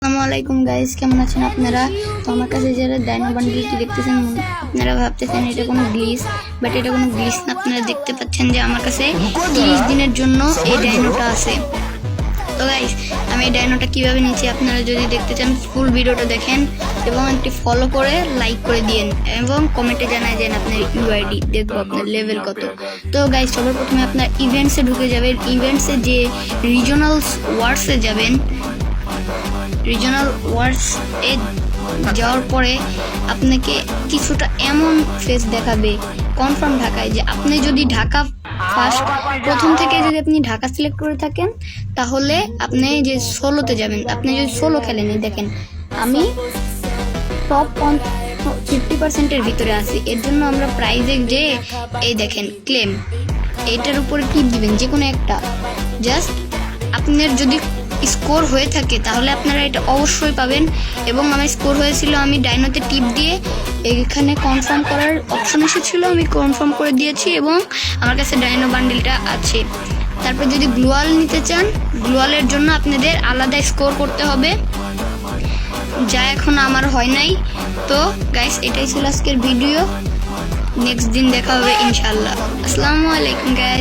আসসালামু আলাইকুম গাইস, কেমন আছেন আপনারা? তো আমার কাছে যারা ডাইনো বান্ডেলটি দেখতেছেন, আপনারা ভাবতেছেন এটা কোনো গ্লিচ, বাট এটা কোনো গ্লিচ না। আপনারা দেখতে পাচ্ছেন যে আমার কাছে 30 দিনের জন্য এই ডাইনোটা আছে। তো গাইস, আমি এই ডাইনোটা কীভাবে নিচ্ছি আপনারা যদি দেখতে চান ফুল ভিডিওটা দেখেন এবং একটি ফলো করে লাইক করে দিন এবং কমেন্টে জানাই দেন আপনার ইউআইডি, দেখবো আপনার লেভেল কত। তো গাইস, সবার প্রথমে আপনার ইভেন্টসে ঢুকে যাবেন। ইভেন্টসে যে রিজনাল ওয়ার্ডসে যাবেন, রিজনাল ওয়ার্ডস এ যাওয়ার পরে আপনাকে কিছুটা এমন ফেস দেখাবে কনফার্ম ঢাকায়, যে আপনি যদি ঢাকা প্রথম থেকে যদি আপনি ঢাকা সিলেক্ট করে থাকেন তাহলে আপনি যে সোলোতে যাবেন। আপনি যদি সোলো খেলেন, দেখেন আমি টপ 50%-এর ভিতরে আছি। এর জন্য আমরা প্রাইজে যে এই দেখেন ক্লেম, এইটার উপরে টিপ দিবেন যে কোনো একটা। জাস্ট আপনার যদি স্কোর হয়ে থাকে তাহলে আপনারা এটা অবশ্যই পাবেন। এবং আমার স্কোর হয়েছিল, আমি ডাইনোতে টিপ দিয়ে এখানে কনফার্ম করার অপশন এসেছিলো, আমি কনফার্ম করে দিয়েছি এবং আমার কাছে ডাইনো বান্ডেলটা আছে। তারপর যদি গ্লোয়াল নিতে চান, গ্লোয়ালের জন্য আপনাদের আলাদা স্কোর করতে হবে, যা এখন আমার হয় নাই। তো গাইস, এটাই ছিল আজকের ভিডিও। নেক্সট দিন দেখা হবে ইনশাল্লাহ। আসসালামু আলাইকুম গাইস।